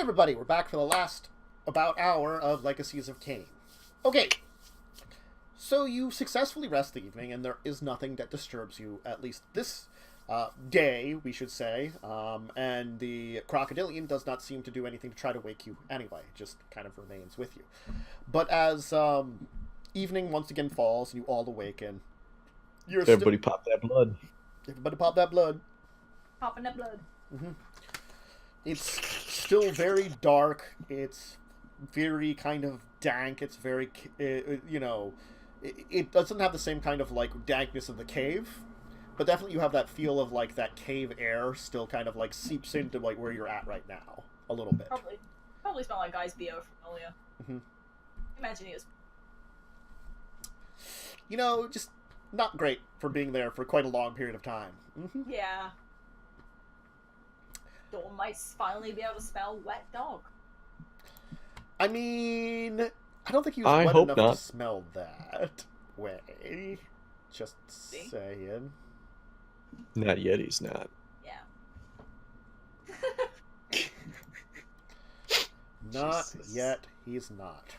everybody, we're back for the last about hour of Legacies of Caine. Okay, so you successfully rest the evening, and there is nothing that disturbs you, at least this day, we should say, and the crocodilian does not seem to do anything to try to wake you anyway, it just kind of remains with you. But as evening once again falls, and you all awaken, Everybody pop that blood. Everybody pop that blood. Popping that blood. Mm-hmm. It's still very dark. It's very kind of dank. It's very, you know, it doesn't have the same kind of, like, dankness of the cave. But definitely you have that feel of, like, that cave air still kind of, like, seeps into, like, where you're at right now. A little bit. Probably smell like Guy's BO from earlier. Mm-hmm. Imagine he was... You know, just not great for being there for quite a long period of time. Mm-hmm. Yeah. Dawn might finally be able to smell wet dog. I mean, I don't think he was wet enough to smell that way. Just saying. Not yet, he's not. Yeah. Not yet, he's not.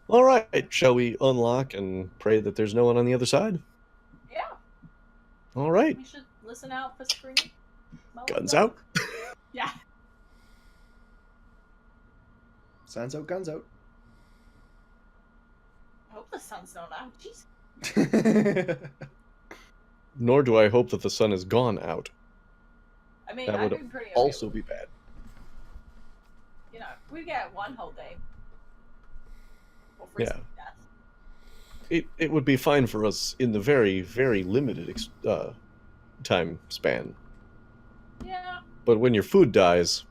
All right, shall we unlock and pray that there's no one on the other side? Yeah. All right. We should listen out for screaming. Guns out. Yeah. Sun's out, guns out. I hope the sun's not out. Jeez. Nor do I hope that the sun has gone out. I mean, that I'd would be pretty okay also with be bad. You know, we get one whole day. Yeah. It would be fine for us in the very, very limited time span. Yeah. But when your food dies,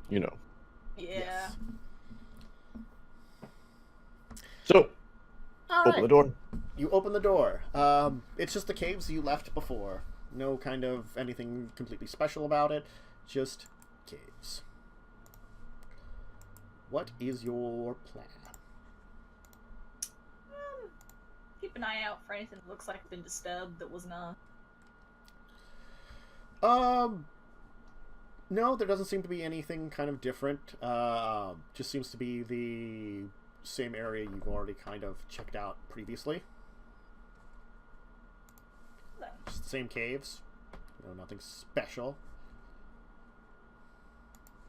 you know. Yeah. Yes. So, All open right. the door. You open the door. It's just the caves you left before. No kind of anything completely special about it. Just caves. What is your plan? Keep an eye out for anything that looks like it's been disturbed that was not. No, there doesn't seem to be anything kind of different. Just seems to be the same area you've already kind of checked out previously. Just the same caves. No, nothing special.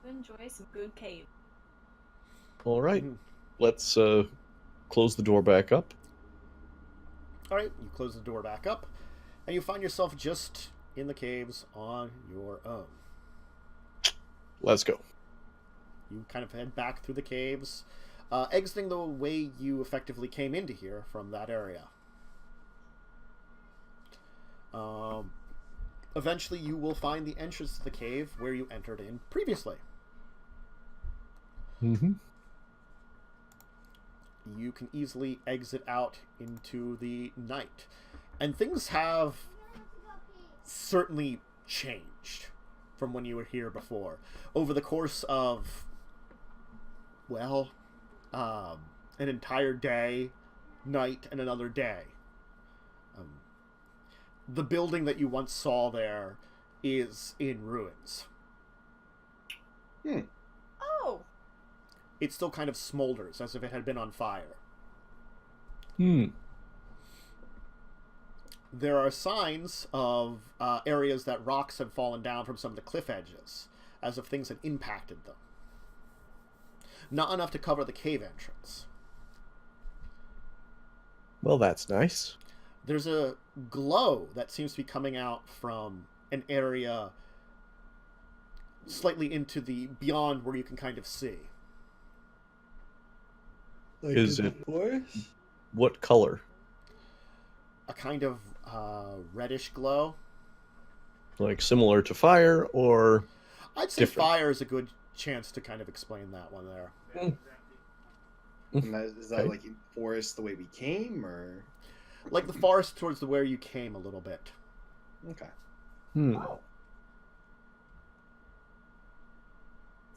Enjoy some good cave. All right. Let's close the door back up. All right, you close the door back up, and you find yourself just in the caves on your own. Let's go. You kind of head back through the caves, exiting the way you effectively came into here from that area. Eventually, you will find the entrance to the cave where you entered in previously. Mm-hmm. You can easily exit out into the night. And things have certainly changed from when you were here before. Over the course of, well, an entire day, night, and another day. The building that you once saw there is in ruins. Oh! It still kind of smolders as if it had been on fire. There are signs of areas that rocks had fallen down from some of the cliff edges, as if things had impacted them. Not enough to cover the cave entrance. Well, that's nice. There's a glow that seems to be coming out from an area slightly into the beyond where you can kind of see. Like Is in it the forest? what color? A kind of reddish glow. Like similar to fire, or I'd say different? fire is a good chance to kind of explain that one there. Is that like in forest the way we came, or Like the forest towards the where you came a little bit. okay? Oh.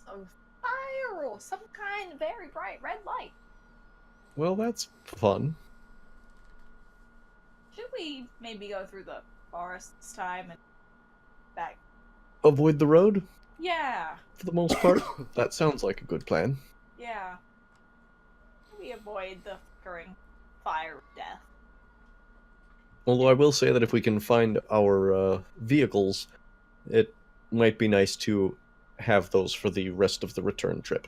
So fire or some kind of very bright red light. Well, that's fun. Should we maybe go through the forest this time and back? Avoid the road? Yeah. for the most part. That sounds like a good plan. Yeah. We avoid the flickering fire of death. Although I will say that if we can find our vehicles, it might be nice to have those for the rest of the return trip.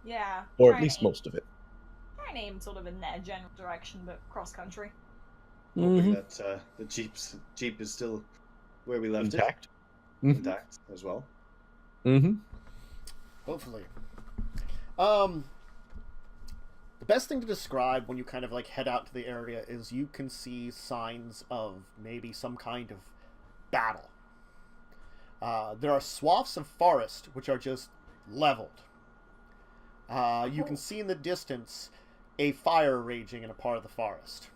Yeah. Or at least most of it. Try and aim sort of in that general direction, but cross country. Hoping that the Jeep is still where we left Intact. it. Intact as well. Mm-hmm. Hopefully. The best thing to describe when you kind of like head out to the area is you can see signs of maybe some kind of battle. There are swaths of forest which are just leveled. You can see in the distance a fire raging in a part of the forest.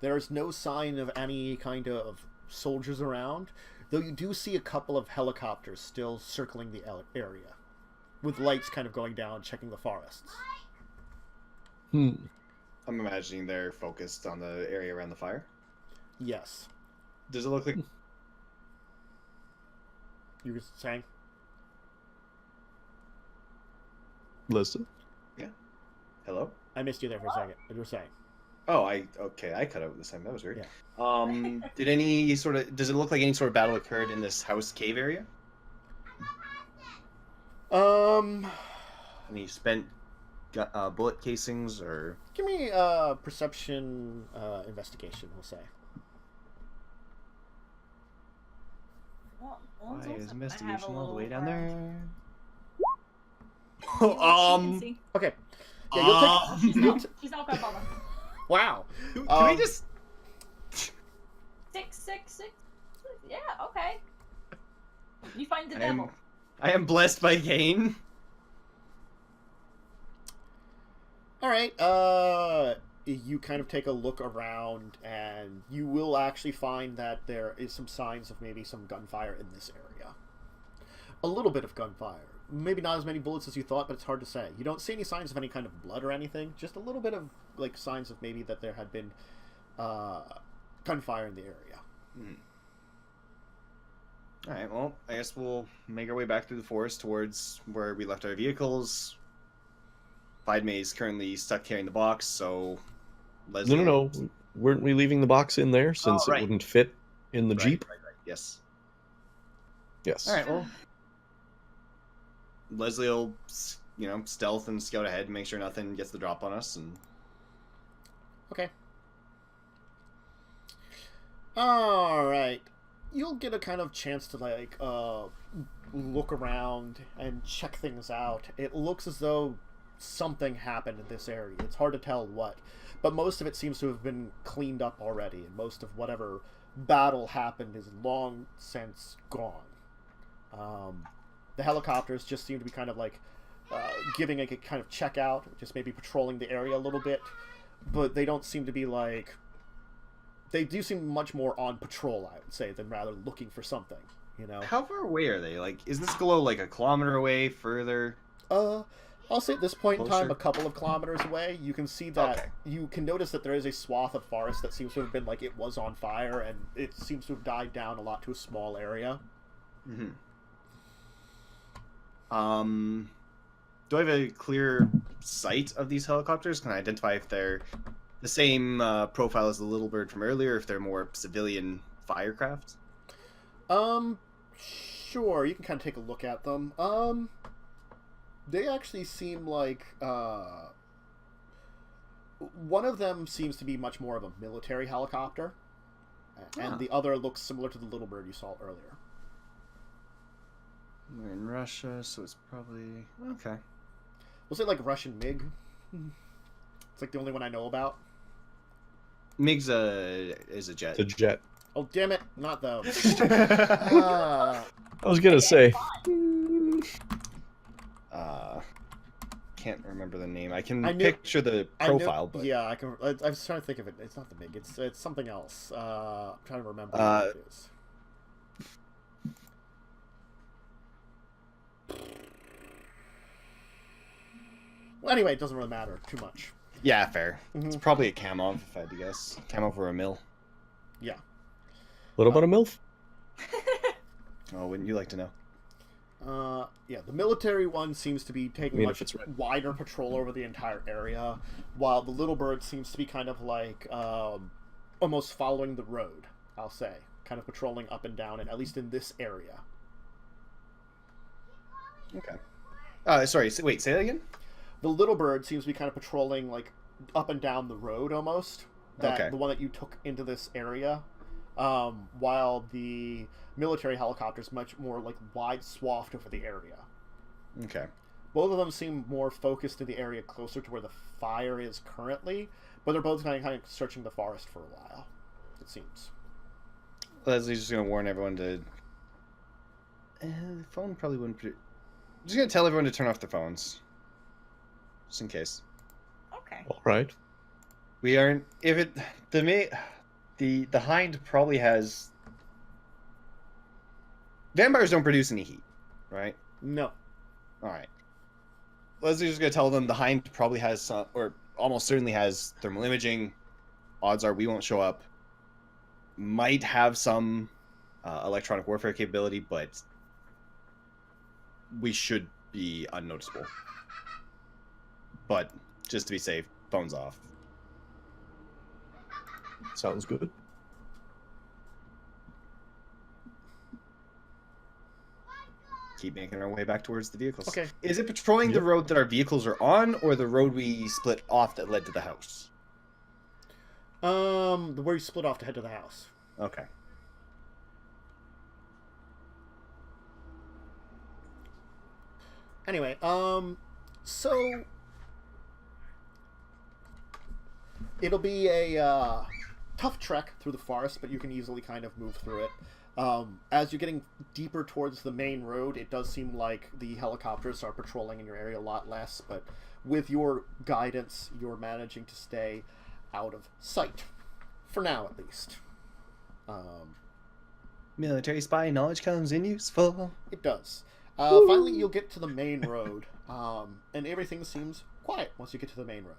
There is no sign of any kind of soldiers around, though you do see a couple of helicopters still circling the area, with lights kind of going down, checking the forests. I'm imagining they're focused on the area around the fire. Yes. Does it look like... You were saying? Listen. Yeah. Hello? I missed you there for a second. You were saying? Oh, I cut out this time. That was weird. Yeah. Did any sort of... Does it look like any sort of battle occurred in this house cave area? Any spent bullet casings or... Give me perception investigation, we'll say. Well, Why is investigation all the way down there? Okay. Yeah, She's not gonna bother. Wow. Can we just... 666. Yeah, okay. You find the devil. I am blessed by Caine. Alright, you kind of take a look around, and you will actually find that there is some signs of maybe some gunfire in this area. A little bit of gunfire. Maybe not as many bullets as you thought, but it's hard to say. You don't see any signs of any kind of blood or anything, just a little bit of, like, signs of maybe that there had been gunfire in the area. Alright, well, I guess we'll make our way back through the forest towards where we left our vehicles. Fidme is currently stuck carrying the box, so... Leslie... No. Weren't we leaving the box in there since it wouldn't fit in the Jeep? Right. Yes. Yes. Alright, well... Leslie will, stealth and scout ahead and make sure nothing gets the drop on us, and... Okay. Alright. You'll get a kind of chance to, like, look around and check things out. It looks as though something happened in this area. It's hard to tell what. But most of it seems to have been cleaned up already, and most of whatever battle happened is long since gone. The helicopters just seem to be kind of like giving a kind of check out, just maybe patrolling the area a little bit. But they don't seem to be like... They do seem much more on patrol, I would say, than rather looking for something, you know? How far away are they? Like, is this glow like a kilometer away, further? I'll say at this point in Closer? time, a couple of kilometers away. You can see that, you can notice that there is a swath of forest that seems to have been like it was on fire, and it seems to have died down a lot to a small area. Do I have a clear sight of these helicopters? Can I identify if they're the same profile as the Little Bird from earlier, or if they're more civilian firecraft? Sure, you can kind of take a look at them. They actually seem like, one of them seems to be much more of a military helicopter, and the other looks similar to the Little Bird you saw earlier. We're in Russia, so it's probably... Okay. We'll say, like, Russian MiG. It's, like, the only one I know about. MiG's is a jet. It's a jet. Oh, damn it. Not those. I was going to say. Can't remember the name. I can picture the profile, but... Yeah, I can... I was trying to think of it. It's not the MiG. It's something else. I'm trying to remember what it is. Well, anyway, it doesn't really matter too much. Yeah, fair. It's probably a Kamov, if I had to guess. Kamov or a mill. Yeah. What about a MILF? Oh, wouldn't you like to know? Yeah, the military one seems to be taking I mean, much if it's right. wider patrol over the entire area, while the little bird seems to be kind of like almost following the road, I'll say. Kind of patrolling up and down, and at least in this area. Okay. Sorry, wait, say that again? The little bird seems to be kind of patrolling like up and down the road almost. Okay. The one that you took into this area. While the military helicopter is much more like wide swathed over the area. Okay. Both of them seem more focused in the area closer to where the fire is currently, but they're both kind of searching the forest for a while, it seems. Leslie's just going to warn everyone to... the phone probably wouldn't... Just going to tell everyone to turn off their phones. Just in case. Okay. All right. We aren't... If it... The hind probably has... Vampires don't produce any heat, right? No. Alright. Leslie's just going to tell them the hind probably has some... Or almost certainly has thermal imaging. Odds are we won't show up. Might have some electronic warfare capability, but we should be unnoticeable. But just to be safe, phones off. Sounds good. Keep making our way back towards the vehicles. Okay. Is it patrolling the road that our vehicles are on, or the road we split off that led to the house? Where you split off to head to the house. Okay. Anyway, so it'll be a tough trek through the forest, but you can easily kind of move through it. As you're getting deeper towards the main road, it does seem like the helicopters are patrolling in your area a lot less, but with your guidance, you're managing to stay out of sight. For now, at least. Military spy knowledge comes in useful. It does. Finally, you'll get to the main road, and everything seems quiet once you get to the main road.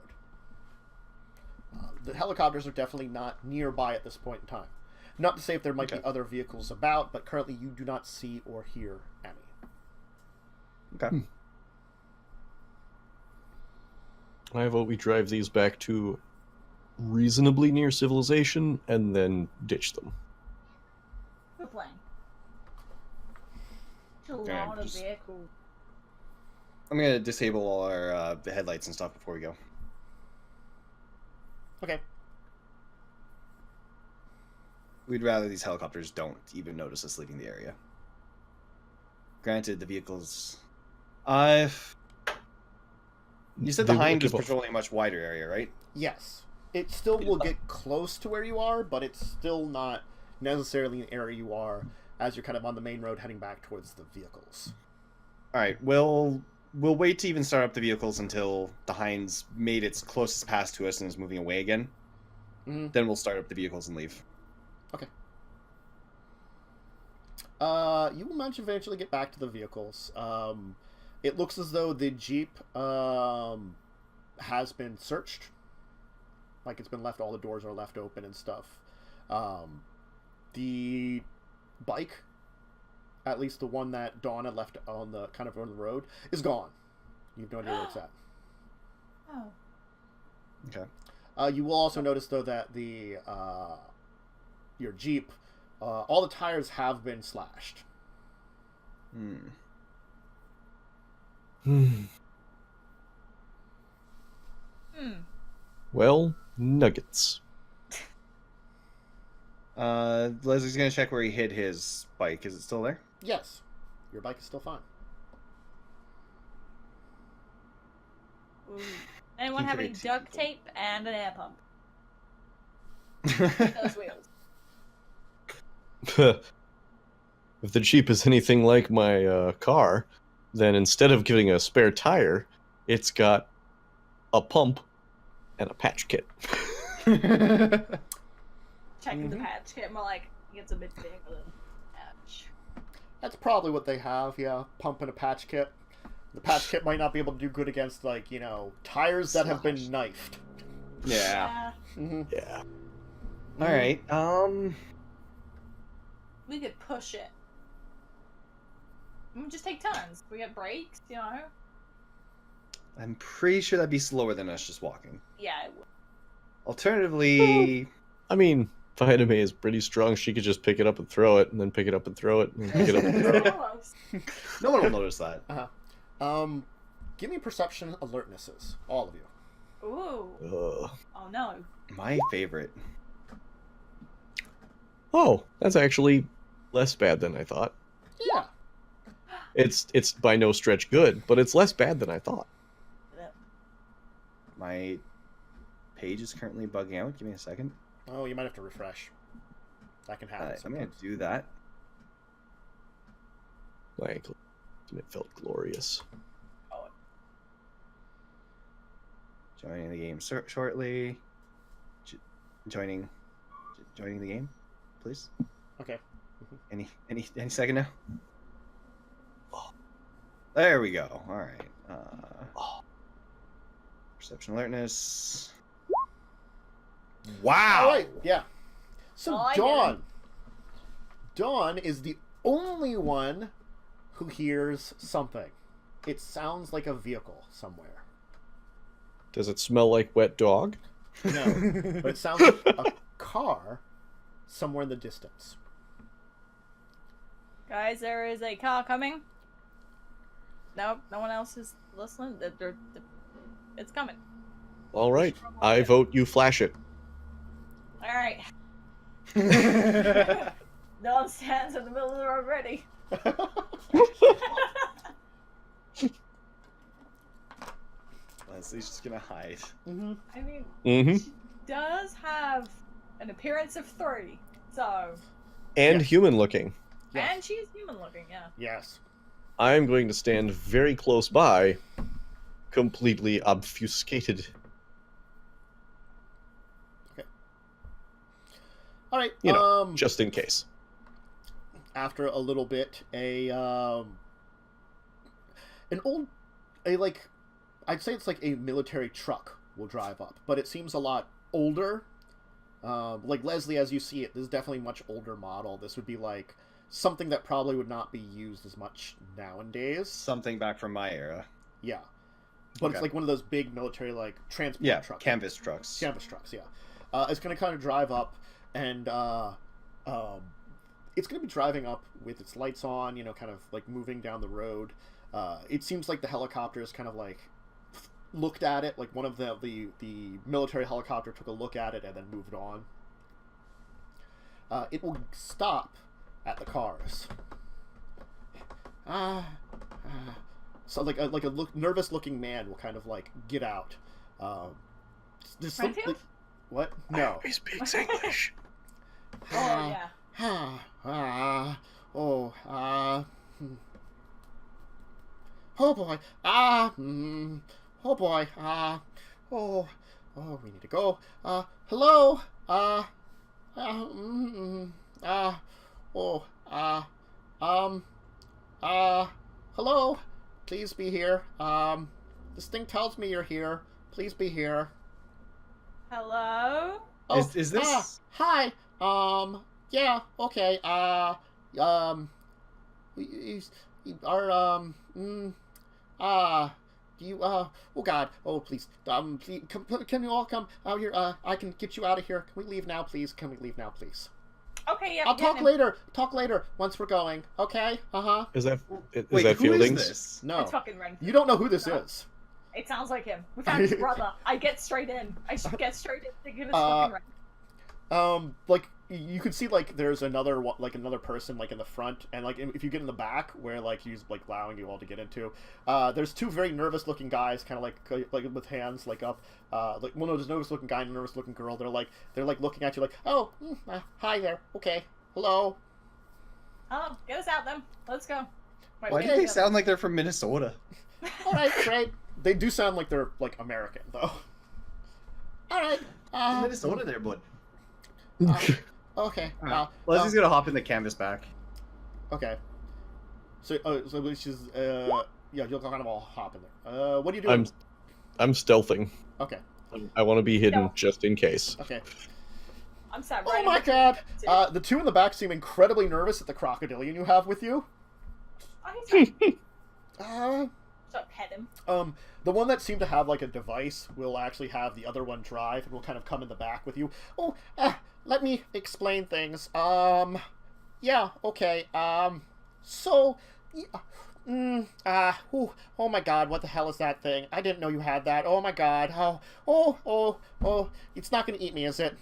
The helicopters are definitely not nearby at this point in time. Not to say if there might be other vehicles about, but currently you do not see or hear any. Okay. I vote we drive these back to reasonably near civilization and then ditch them. Good plan. A Okay, lot of just- vehicles. I'm going to disable all our headlights and stuff before we go. Okay. We'd rather these helicopters don't even notice us leaving the area. Granted, the vehicles... You said the They will Hind is give off- patrolling a much wider area, right? Yes. It still will get close to where you are, but it's still not necessarily an area you are as you're kind of on the main road heading back towards the vehicles. Alright, we'll wait to even start up the vehicles until the Hind's made its closest pass to us and is moving away again. Mm-hmm. Then we'll start up the vehicles and leave. Okay. You will manage to eventually get back to the vehicles. It looks as though the Jeep has been searched. Like it's been left, all the doors are left open and stuff. The bike, at least the one that Dawn had left on the kind of on the road, is gone. You have no idea where it's at. Oh. Okay. You will also notice though that the your Jeep, all the tires have been slashed. Well, nuggets. Leslie's gonna check where he hid his bike. Is it still there? Yes, your bike is still fine. Ooh. Anyone He have any creates duct people. tape and an air pump? Those wheels. If the Jeep is anything like my car, then instead of giving a spare tire, it's got a pump and a patch kit. Checking the patch kit, more like it's a bit bigger than patch. That's probably what they have, yeah. Pump and a patch kit. The patch kit might not be able to do good against, like, you know, tires that have been knifed. Yeah. Mm-hmm. Yeah. Alright, We could push it. We just take turns. We get breaks, you know. I'm pretty sure that'd be slower than us just walking. Yeah. It would. Alternatively, I mean, VtM is pretty strong. She could just pick it up and throw it, and then pick it up and throw it, and then pick it up and throw it. no one will notice that. Give me perception alertnesses, all of you. Ooh. Ugh. Oh no. My favorite. Oh, that's actually less bad than I thought. Yeah. It's by no stretch good, but it's less bad than I thought. My page is currently bugging out. Give me a second. Oh, you might have to refresh. That can happen. I'm going sometimes. to do that. Like, it felt glorious. Joining the game shortly. Joining the game, please. Okay. Any second now. There we go. All right. Perception alertness. Wow. All right. Yeah. So Oh, I Dawn is the only one who hears something. It sounds like a vehicle somewhere. Does it smell like wet dog? No, but it sounds like a car somewhere in the distance. Guys, there is a car coming. Nope, no one else is listening. It's coming. All right, I vote you flash it. All right. No one stands in the middle of the road ready. Leslie's just gonna hide. Mm-hmm. I mean, Mm-hmm. she does have an appearance of 3, so. And Yes. human looking. Yes. And she's human looking, yeah. Yes. I'm going to stand very close by, completely obfuscated. All right. You know, just in case. After a little bit, I'd say it's like a military truck will drive up, but it seems a lot older. Like Leslie, as you see it, this is definitely a much older model. This would be like something that probably would not be used as much nowadays. Something back from my era. Yeah. But Okay. it's like one of those big military like transport Yeah, trucks. canvas trucks. Canvas trucks, yeah. It's going to kind of drive up, and it's going to be driving up with its lights on, you know, kind of like moving down the road. It seems like the helicopter is kind of like looked at it, like one of the military helicopter took a look at it and then moved on. It will stop at the cars. So like a nervous looking man will kind of like get out. There's some, Renfield? like, what? No. He speaks English. Oh, yeah. Oh boy. Oh boy. We need to go. Hello. Hello. Please be here. This thing tells me you're here. Please be here. Hello? Oh, Is this- hi. Yeah, okay. Do you, oh God, oh please, please, can you all come out here? I can get you out of here. Can we leave now, please? Can we leave now, please? Okay, yeah. I'll get talk him. later. Talk later once we're going. Okay? Uh-huh. Is that Wait, that who is Fieldings? this? No. It's fucking Renfield. You don't know who this No. is. It sounds like him. We found his brother. I get straight in. I should get straight in thinking it's fucking Renfield. Like you could see like there's another person like in the front, and like if you get in the back where like he's like allowing you all to get into, there's two very nervous looking guys kind of like with hands like up, like well no, there's a nervous looking guy and a nervous looking girl. They're like looking at you like, oh hi there, okay, hello. Oh, get us out then. Let's go. Wait, Why wait, do they wait. sound like they're from Minnesota? All right, great. They do sound like they're like American though. All right. Minnesota there, bud. Okay. Leslie's gonna hop in the canvas back. Okay. So which is yeah, you'll kind of all hop in there. What are you doing? I'm stealthing. Okay. I want to be hidden No. just in case. Okay. I'm sorry. Oh my God! The two in the back seem incredibly nervous at the crocodilian you have with you. Oh, he's fine. Uh, So pet him. the one that seemed to have like a device will actually have the other one drive and will kind of come in the back with you. Oh, let me explain things. Yeah, okay. So, oh my God, what the hell is that thing? I didn't know you had that. Oh my God. Oh, it's not gonna eat me, is it?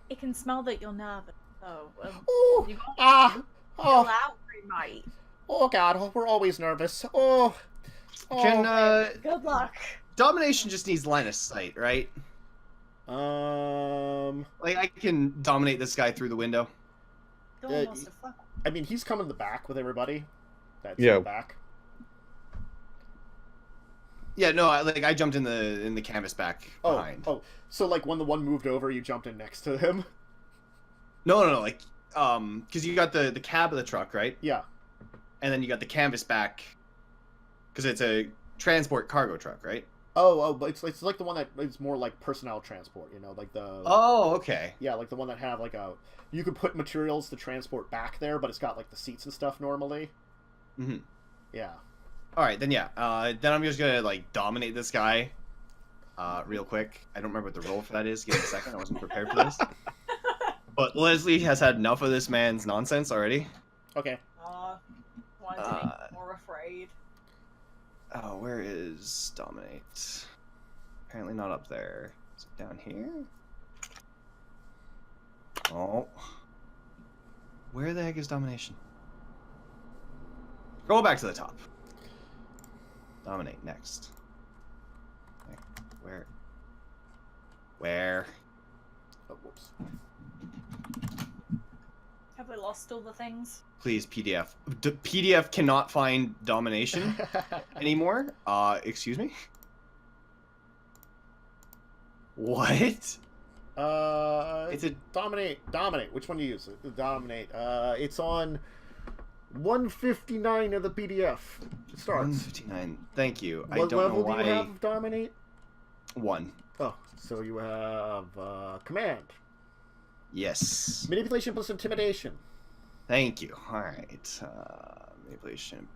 It can smell that you're nervous. So, Oh, you got oh, chill out, we might. oh God, we're always nervous. Oh, Can Good luck. domination just needs line of sight, right? Like, Like I can dominate this guy through the window. Don't wants to fuck. I mean, he's coming in the back with everybody. That's Yeah. in the back. Yeah, no, I jumped in the canvas back behind. Oh, so like when the one moved over, you jumped in next to him? No, like because you got the cab of the truck, right? Yeah. And then you got the canvas back because it's a transport cargo truck, right? Oh, but it's like the one that is more like personnel transport, you know, like the Oh, okay. yeah, like the one that have like a you could put materials to transport back there, but it's got like the seats and stuff normally. Mm-hmm. Yeah. All right, then yeah. Then I'm just gonna like dominate this guy, real quick. I don't remember what the role for that is. Give me a second. I wasn't prepared for this. But Leslie has had enough of this man's nonsense already. Okay. Wanted to make more afraid. Oh, where is dominate? Apparently not up there. Is it down here? Oh. Where the heck is domination? Go back to the top. Dominate next. Okay. Where? Oh, whoops. Have we lost all the things? Please, PDF. PDF cannot find domination anymore. Excuse me? What? It's a dominate. Which one do you use? Dominate. It's on 159 of the PDF. It starts. 159. Thank you. I What don't know level why. do you have dominate? 1. Oh, so you have command, Yes. manipulation plus intimidation. Thank you. All right. Manipulation,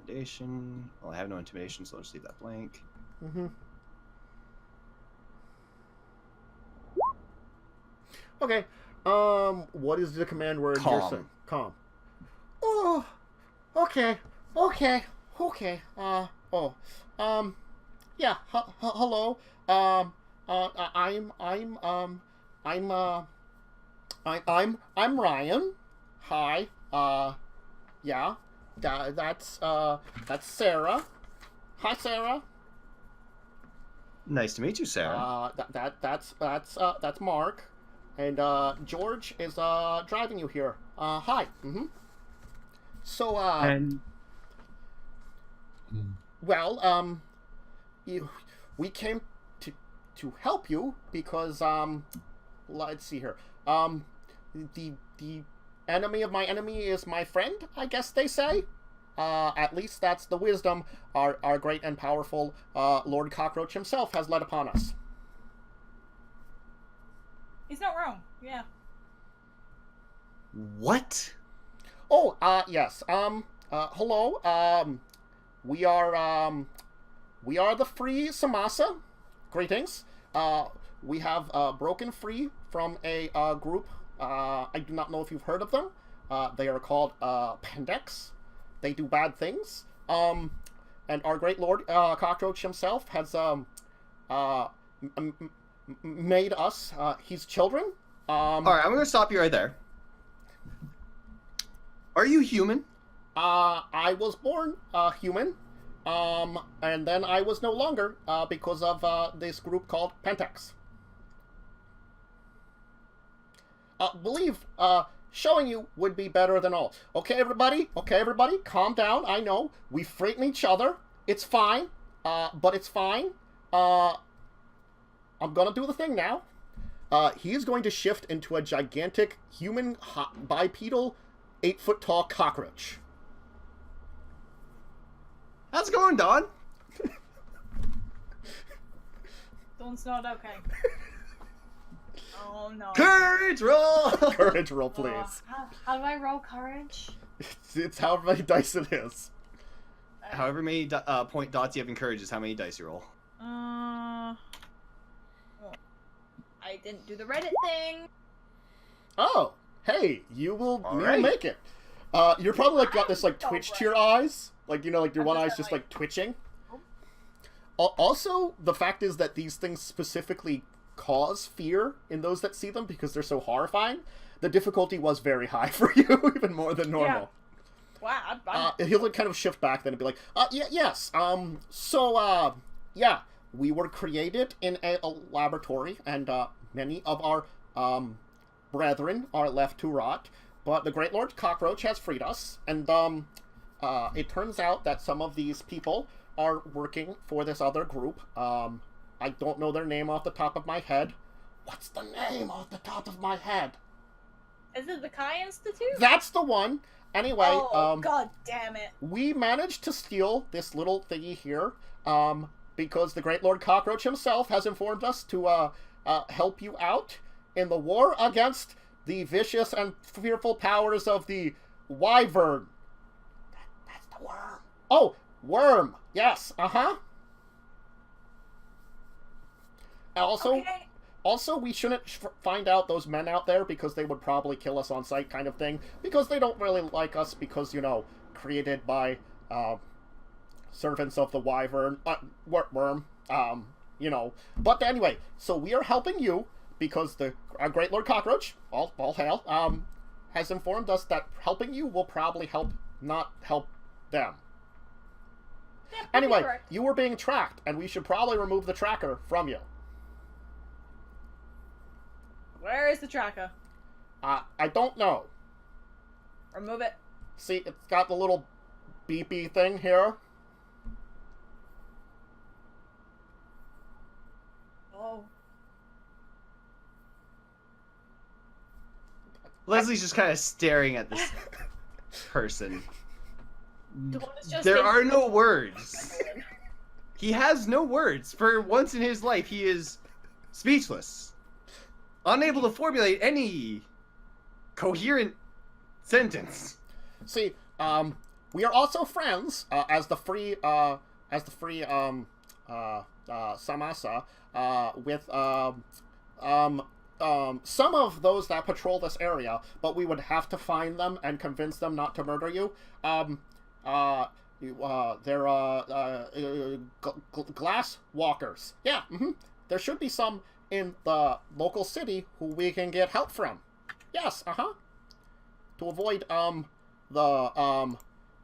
intimidation. Well, I have no intimidation, so I'll just leave that blank. Mm-hmm. Okay. What is the command word you're Calm. saying? Calm. Oh. Okay. Yeah. Hello. I'm Ryan. Hi. Yeah. That's Sarah. Hi, Sarah. Nice to meet you, Sarah. That's Mark, and George is driving you here. Hi. Mm-hmm. So and well, we came to help you because let's see here. The enemy of my enemy is my friend, I guess they say. At least that's the wisdom our great and powerful Lord Cockroach himself has led upon us. He's not wrong. Yeah. what? Oh, yes. Hello. We are the Free Samasa. Greetings. We have broken free from a group. I do not know if you've heard of them. They are called Pendex. They do bad things. And our great Lord Cockroach himself has made us his children. All right, I'm gonna stop you right there. Are you human? I was born human, and then I was no longer because of this group called Pentex. Believe showing you would be better than all. Okay, everybody, calm down. I know we frighten each other. It's fine, but it's fine. I'm gonna do the thing now. He is going to shift into a gigantic human bipedal 8-foot-tall cockroach. How's it going, Don? Dawn's not okay. Oh no. Courage roll. Courage roll, please. How do I roll courage? It's however many dice it is. However many point dots you have in courage is how many dice you roll. Well, I didn't do the Reddit thing. Oh, hey, you will Alright. make it. You're probably like got this like I'm twitch so to your eyes, like you know, like your I'm one just eye's just like- like twitching. Also, the fact is that these things specifically cause fear in those that see them because they're so horrifying. The difficulty was very high for you, even more than normal. Wow, He'll like kind of shift back then and be like, yes, yeah, we were created in a laboratory, and many of our brethren are left to rot, but the Great Lord Cockroach has freed us, and it turns out that some of these people are working for this other group. I don't know their name off the top of my head. What's the name off the top of my head? Is it the Kai Institute? That's the one. Anyway, Oh, god damn it. we managed to steal this little thingy here, because the Great Lord Cockroach himself has informed us to help you out in the war against the vicious and fearful powers of the Wyvern. That's the worm. Oh, worm. Yes, uh-huh. Okay. Also, we shouldn't find out those men out there because they would probably kill us on sight kind of thing. Because they don't really like us because, you know, created by servants of the Wyvern, worm, you know. But anyway, so we are helping you because our Great Lord Cockroach, all hail, has informed us that helping you will probably not help them. Yeah, pretty Anyway, correct. you were being tracked, and we should probably remove the tracker from you. Where is the tracker? I don't know. Remove it. See, it's got the little beepy thing here. Oh. Leslie's just kind of staring at this person. Dawn is just There in- are no words. He has no words. For once in his life, he is speechless. Unable to formulate any coherent sentence. See, we are also friends as the free Samasa with some of those that patrol this area, but we would have to find them and convince them not to murder you. They're glass walkers. Yeah, there should be some in the local city who we can get help from. Yes, to avoid the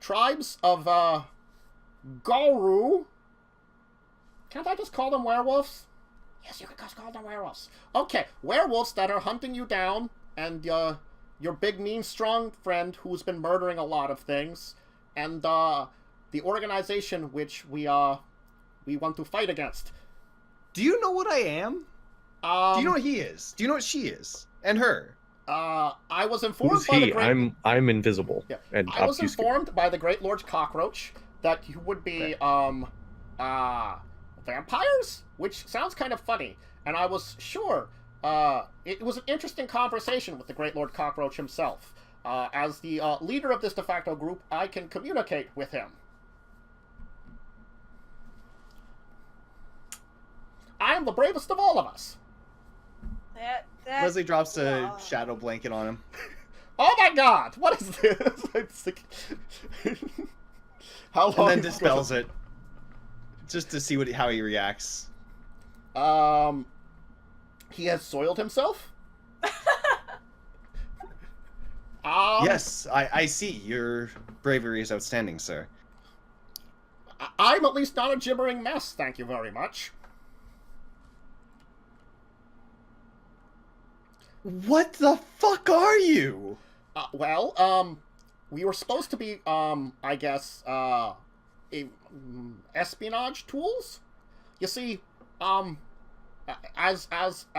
tribes of Gauru. Can't I just call them werewolves? Yes, you can just call them werewolves. Okay, werewolves that are hunting you down, and your big, mean, strong friend who's been murdering a lot of things, and the organization which we want to fight against. Do you know what I am? Do you know what he is? Do you know what she is? And her? I was informed Who's by the he? great... I'm invisible. Yeah. And I was obfuscate. informed by the Great Lord Cockroach that you would be, vampires? Which sounds kind of funny. And I was sure, it was an interesting conversation with the Great Lord Cockroach himself. As the leader of this de facto group, I can communicate with him. I am the bravest of all of us. That Leslie drops a shadow blanket on him. Oh my god! What is this? It's like... How long? And then is this dispels it. Just to see how he reacts. He has soiled himself? Yes, I see. Your bravery is outstanding, sir. I'm at least not a gibbering mess, thank you very much. What the fuck are you? We were supposed to be, I guess, espionage tools? You see, as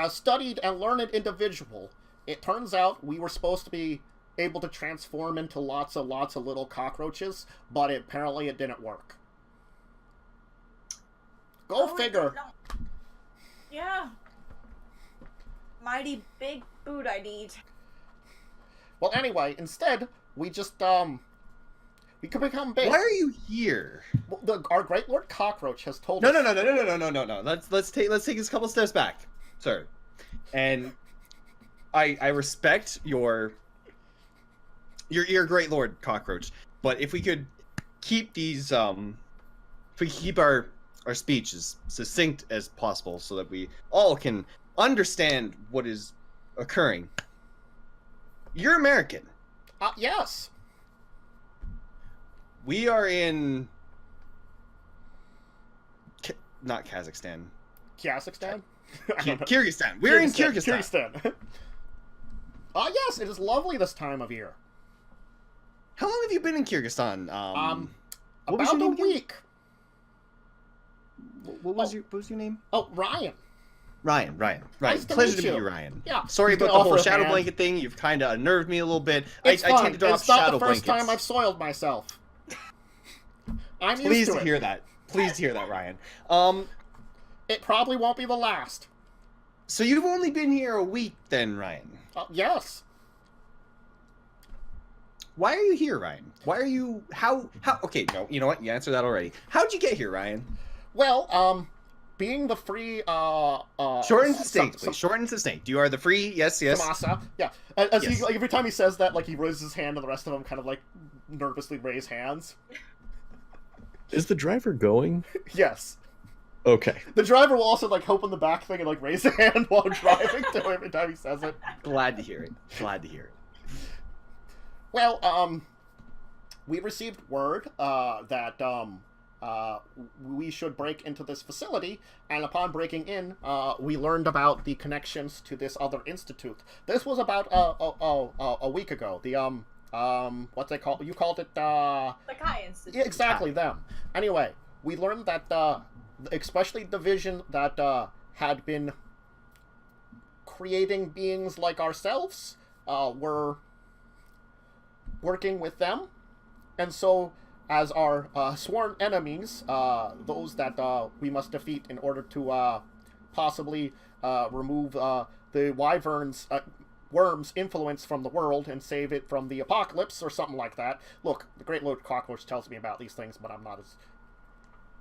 studied and learned individual, it turns out we were supposed to be able to transform into lots of little cockroaches, but apparently it didn't work. Go figure. Yeah. Mighty big boot I need. Well, anyway, instead, we just, we could become big. Why are you here? Our Great Lord Cockroach has told No, us... no. Let's take this a couple steps back, sir. And I respect your Great Lord Cockroach, but if we could keep these if we keep our speech as succinct as possible so that we all can understand what is occurring. You're American. Yes. We are in not Kazakhstan. Kazakhstan? Kyrgyzstan. We're in Kyrgyzstan. Kyrgyzstan. Yes, it is lovely this time of year. How long have you been in Kyrgyzstan? What was About your a name again? week. What was your name? Oh, Ryan. Ryan. Nice to Pleasure meet to meet you. you, Ryan. Yeah. Sorry He's about gonna the whole offer a shadow hand. blanket thing. You've kind of unnerved me a little bit. I It's fine. tend to drop It's not shadow the first blankets. time I've soiled myself. I'm Pleased used to to it. hear that. Pleased to hear that, Ryan. It probably won't be the last. So you've only been here a week then, Ryan. Yes. Why are you here, Ryan? Why are you how okay, no, you know what? You answered that already. How'd you get here, Ryan? Well, being the free Short and succinct, please. Short and succinct. You are the free, yes. Samasa. Yeah. As Yes. he, like, every time he says that, like, he raises his hand and the rest of them kind of like nervously raise hands. Is the driver going? Yes. Okay. The driver will also like open the back thing and like raise a hand while driving too every time he says it. Glad to hear it. Glad to hear it. Well, we received word that we should break into this facility, and upon breaking in, we learned about the connections to this other institute. This was about a week ago. The what's they call? You called it The Kai Institute. Yeah, exactly them. Anyway, we learned that especially the division that had been creating beings like ourselves were working with them, and so as our sworn enemies, those that we must defeat in order to possibly remove the wyvern's worm's influence from the world and save it from the apocalypse or something like that. Look, the Great Lord Cockroach tells me about these things, but I'm not as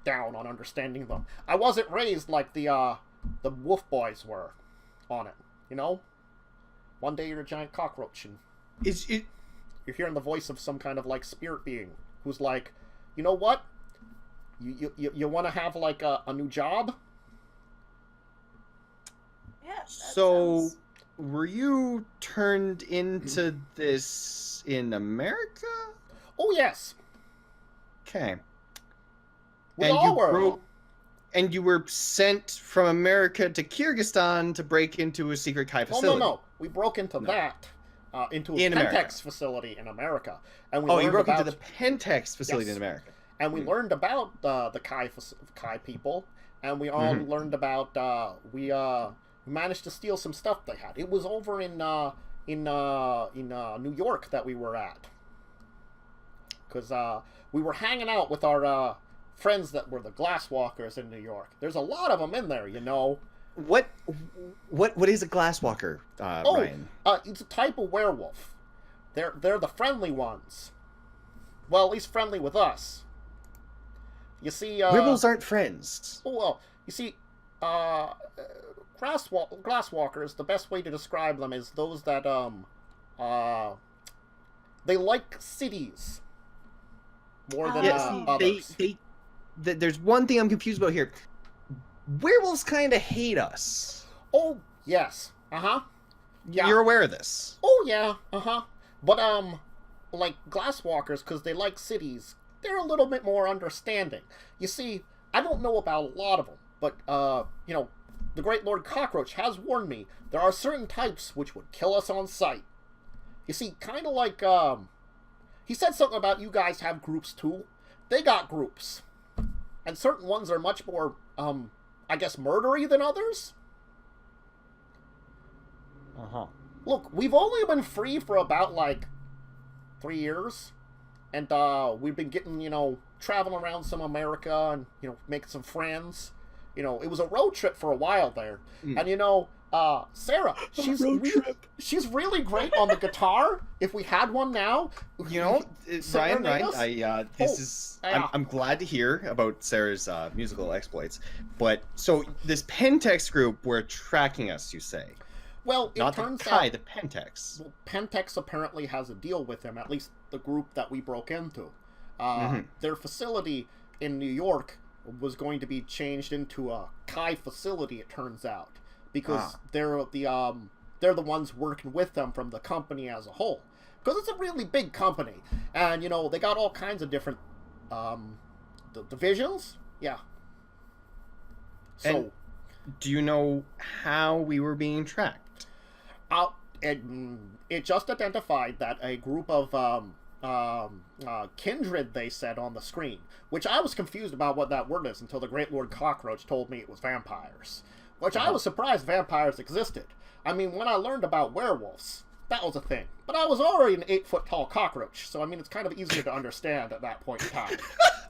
down on understanding them. I wasn't raised like the wolf boys were on it, you know? One day you're a giant cockroach and you're hearing the voice of some kind of like spirit being who's like, you know what? You want to have like a new job? Yeah. that So, sounds- were you turned into this in America? Oh yes, Okay. we And all you were. And you were sent from America to Kyrgyzstan to break into a secret Kai Oh facility. no, we broke into No. that into a In America. Pentex facility in America, and we Oh, learned you broke about, into the Pentex facility Yes. in America. and we learned about the Kai people, and we all Mhm. learned about we managed to steal some stuff they had. It was over in New York that we were at, because we were hanging out with our friends that were the Glasswalkers in New York. There's a lot of them in there, you know. What is a glasswalker, Ryan? It's a type of werewolf. They're the friendly ones. Well, at least friendly with us. You see, Werewolves aren't friends. oh, well, you see, glasswalkers. The best way to describe them is those that they like cities more than Yeah, others. There's one thing I'm confused about here. Werewolves kind of hate us. Oh yes, yeah. You're aware of this. Oh yeah, But like glasswalkers, because they like cities, they're a little bit more understanding. You see, I don't know about a lot of them, but you know, the Great Lord Cockroach has warned me there are certain types which would kill us on sight. You see, kind of like he said something about you guys have groups too. They got groups, and certain ones are much more I guess murdery than others. Look, we've only been free for about like 3 years, and we've been getting, you know, traveling around some America and, you know, making some friends. You know, it was a road trip for a while there, and you know, Sarah, she's really great on the guitar. If we had one now, You know, Ryan, serenade us? I'm glad to hear about Sarah's musical exploits. But so this Pentex group were tracking us, you say? Well, it Not turns the Kai, out the Pentex. well, Pentex apparently has a deal with them. At least the group that we broke into. Their facility in New York was going to be changed into a Kai facility. It turns out. Because they're the ones working with them from the company as a whole. Because it's a really big company, and they got all kinds of different divisions. Yeah. So, And do you know how we were being tracked? it just identified that a group of kindred, they said on the screen, which I was confused about what that word is until the Great Lord Cockroach told me it was vampires. Which I was surprised vampires existed. I mean, when I learned about werewolves, that was a thing. But I was already an 8-foot-tall cockroach, so I mean, it's kind of easier to understand at that point in time.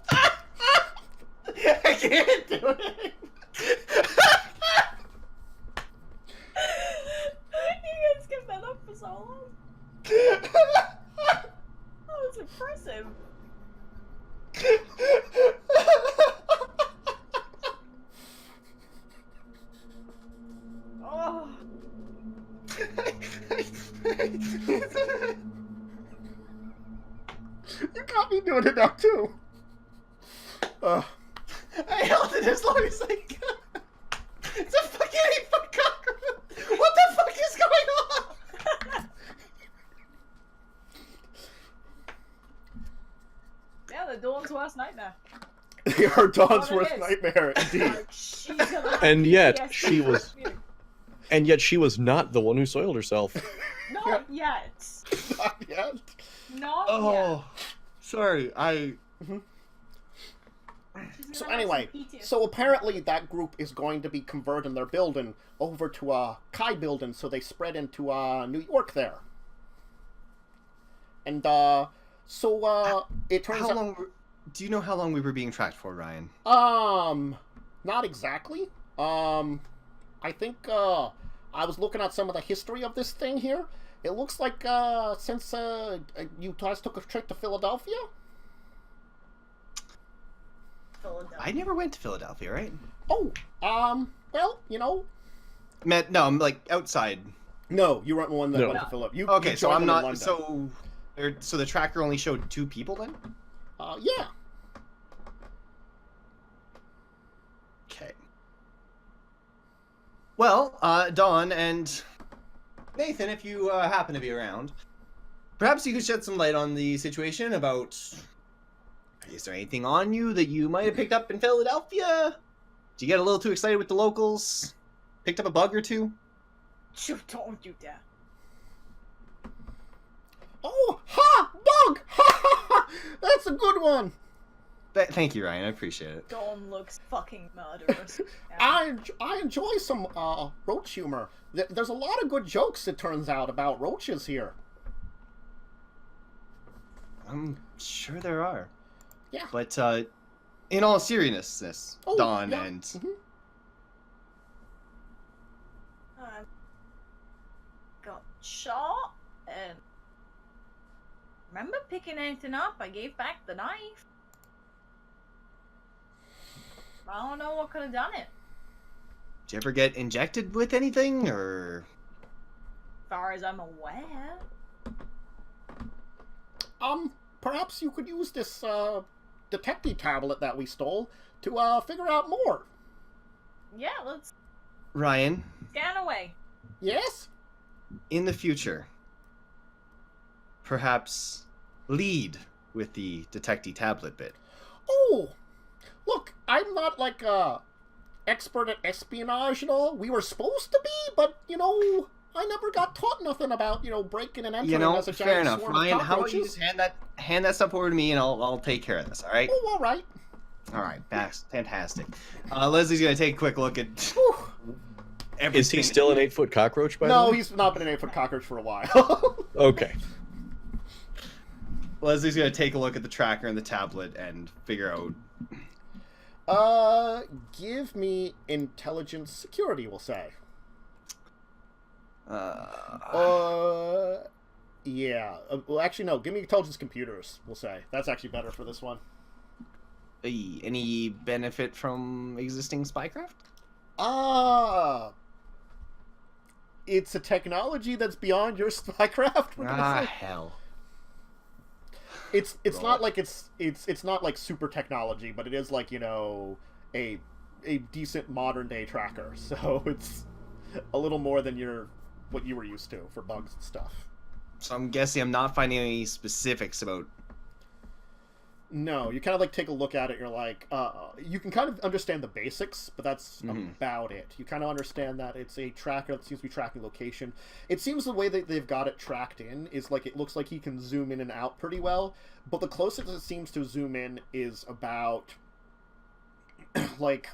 I can't do it. You guys kept that up for so long. That was impressive. Oh. You got me doing it now, too. I held it as long as I could. It's a fucking 8-foot cockroach. What the fuck is going on? Yeah, the Dawn's worst nightmare. They are Dawn's What it worst is. nightmare, indeed. Like, she's gonna have And yet, PTSD she was- from you. And yet she was not the one who soiled herself. Not yet. Not yet. Not Oh, sorry. yet. She's So gonna have anyway, some PTSD. so apparently that group is going to be converting their building over to a Kai building, so they spread into New York there. And it turns How out long? Do you know how long we were being tracked for, Ryan? not exactly. I think I was looking at some of the history of this thing here. It looks like since you guys took a trip to Philadelphia. Philadelphia. I never went to Philadelphia, right? Oh, well, No, I'm like outside. no, you weren't the one that No. went to Philadelphia. Okay, you so joined I'm them in not. London. So the tracker only showed 2 people then. Yeah. Okay. Well, Dawn and Nathan, if you happen to be around, perhaps you could shed some light on the situation about. Is there anything on you that you might have picked up in Philadelphia? Did you get a little too excited with the locals? Picked up a bug or two? Don't you dare. Oh, ha! Bug! Ha! That's a good one. Thank you, Ryan. I appreciate it. Dawn looks fucking murderous. I enjoy some roach humor. There's a lot of good jokes, it turns out, about roaches here. I'm sure there are. Yeah. But in all seriousness, Oh, Dawn yeah. and Got shot and remember picking anything up? I gave back the knife. I don't know what could have done it. did you ever get injected with anything, or As far as I'm aware. Perhaps you could use this detective tablet that we stole to figure out more. Yeah, let's Ryan? scan away. Yes? In the future, perhaps lead with the detective tablet bit. Oh, look, I'm not like expert at espionage and all. We were supposed to be, but I never got taught nothing about breaking and entering as a giant Fair enough. swarm Ryan, of how about you cockroaches. just hand that stuff over to me, and I'll take care of this. All right. Oh, all right. All right. That's fantastic. Leslie's gonna take a quick look at Whew. everything. Is he still an 8-foot cockroach, by the No, way? he's not been an 8-foot cockroach for a while. Okay. Leslie's gonna take a look at the tracker and the tablet and figure out. Give me intelligence security, we'll say. Yeah. Well, actually, no. Give me intelligence computers, we'll say. That's actually better for this one. Any benefit from existing spycraft? It's a technology that's beyond your spycraft. We're gonna say. Hell. It's Roll not it. like it's not like super technology, but it is like, you know, a decent modern day tracker. So it's a little more than what you were used to for bugs and stuff. So I'm guessing I'm not finding any specifics about. No, you kind of like take a look at it. You're like, you can kind of understand the basics, but that's about it. You kind of understand that it's a tracker that seems to be tracking location. It seems the way that they've got it tracked in is like it looks like he can zoom in and out pretty well, but the closest it seems to zoom in is about like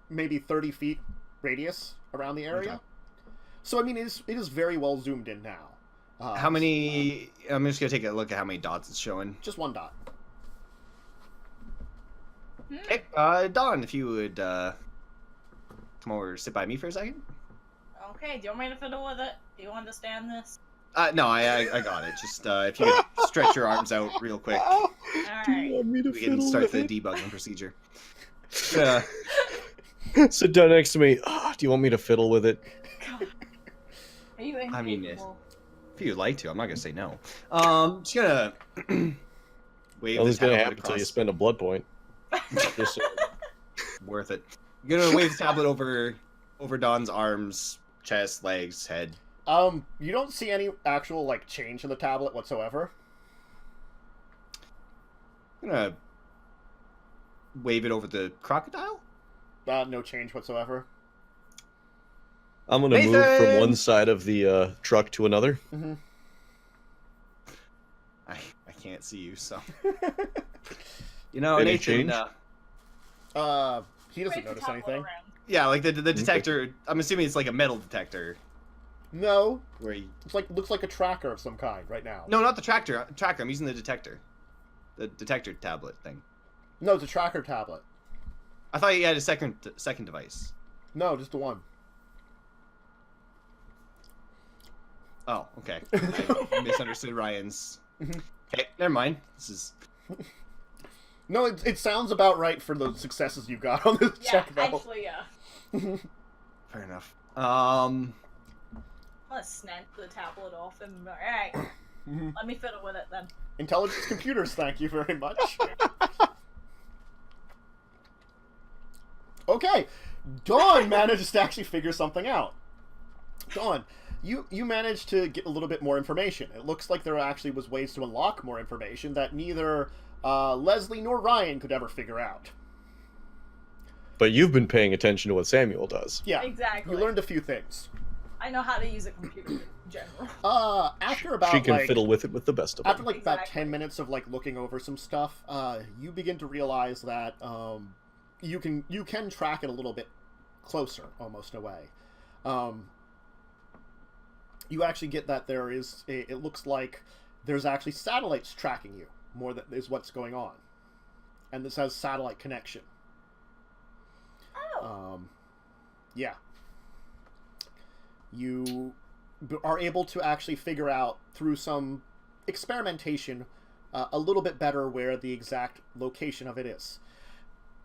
maybe 30 feet radius around the area. Okay. So I mean, it is very well zoomed in now. How many? I'm just gonna take a look at how many dots it's showing. Just one dot. Okay, Don, if you would come over, sit by me for a second. Okay, do you want me to fiddle with it? Do you understand this? No, I got it. Just if you could stretch your arms out real quick, Do you want me to we can fiddle start with the it? debugging procedure. Sit down next to me. Do you want me to fiddle with it? God. Are you incapable? I mean, if you'd like to, I'm not gonna say no. Just gonna wave Nothing's the gonna tablet happen until you across. spend a blood point. Just so- Worth it. You're gonna wave the tablet over Don's arms, chest, legs, head. You don't see any actual like change in the tablet whatsoever. I'm gonna wave it over the crocodile. No change whatsoever. I'm gonna move Nathan! from one side of the truck to another. Mm-hmm. I can't see you, so you know, Any Nathan. change? He doesn't Wave the notice tablet anything. around. Yeah, like the detector. I'm assuming it's like a metal detector No, where you. it's like looks like a tracker of some kind right now. No, not the tracker. I'm using the detector. The detector tablet thing. No, it's a tracker tablet. I thought you had a second device. No, just the one. Oh, okay. I misunderstood Ryan's. Mhm. Okay, never mind. This is. No, it sounds about right for the successes you got on this Yeah, check, though. actually, yeah. Fair enough. I'm gonna snap the tablet off and alright, Mhm. let me fiddle with it then. Intelligence computers, thank you very much. Okay, Dawn manages to actually figure something out. Dawn, you managed to get a little bit more information. It looks like there actually was ways to unlock more information that neither Leslie nor Ryan could ever figure out. But you've been paying attention to what Samuel does. Yeah, Exactly. you learned a few things. I know how to use a computer in general. After about She can like, fiddle with it with the best of after them. like about Exactly. 10 minutes of like looking over some stuff, you begin to realize that you can track it a little bit closer, almost in a way. You actually get that there is it looks like there's actually satellites tracking you more than is what's going on, and this has satellite connection. Oh. Yeah. You are able to actually figure out through some experimentation a little bit better where the exact location of it is.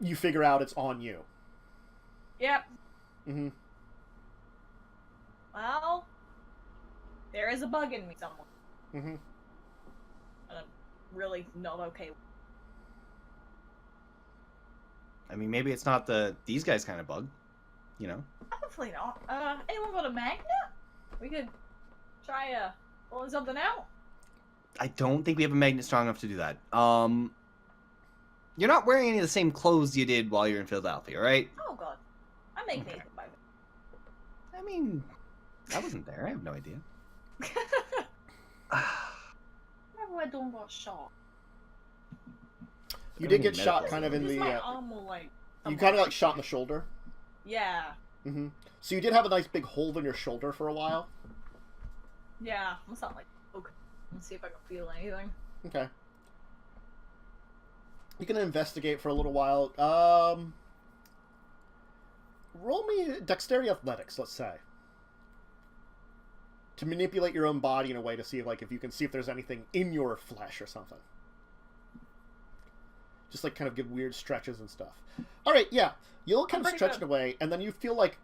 You figure out it's on you. Yep. Mm-hmm. Well, there is a bug in me somewhere. Mm-hmm. And I'm really not okay. I mean, maybe it's not these guys kind of bug, you know. Hopefully not. Anyone got a magnet? We could try pulling something out. I don't think we have a magnet strong enough to do that. You're not wearing any of the same clothes you did while you're in Philadelphia, right? Oh god, I make Okay. Nathan by I mean, I wasn't there. I have no idea. Remember when Dawn got shot? You did I get mean, shot medical. kind of in Just the. my arm will like. You kind of like shot in the shoulder. Yeah, Mm-hmm. So you did have a nice big hole in your shoulder for a while. yeah. It's not like okay. Let's see if I can feel anything. Okay. You can investigate for a little while. Roll me dexterity athletics, let's say. to manipulate your own body in a way to see if you can see if there's anything in your flesh or something. Just like kind of give weird stretches and stuff. All right, yeah, you'll kind of stretch it away, and then you feel like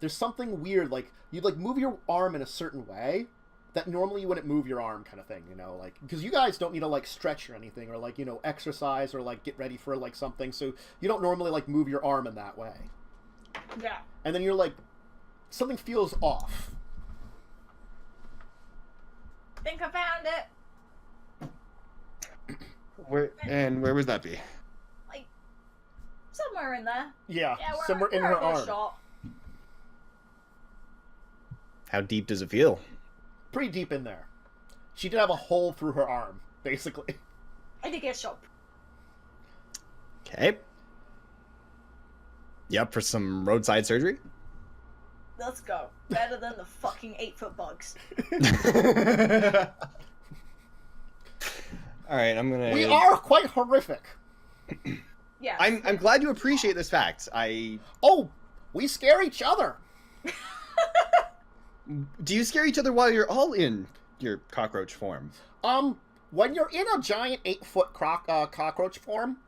there's something weird. Like you'd like move your arm in a certain way that normally you wouldn't move your arm, kind of thing. You know, like because you guys don't need to like stretch or anything, or like exercise or like get ready for like something. So you don't normally like move your arm in that way. Yeah. And then you're like, something feels off. Think I found it. Where would that be? Like somewhere in there. Yeah, Yeah, somewhere in her arm. Shot. How deep does it feel? Pretty deep in there. She did have a hole through her arm, basically. I did get shot. Okay. You up for some roadside surgery? Let's go. Better than the fucking 8-foot bugs. All right, I'm gonna. We are quite horrific. Yeah. I'm glad you appreciate this fact. Oh, we scare each other. Do you scare each other while you're all in your cockroach form? When you're in a giant 8-foot cockroach form,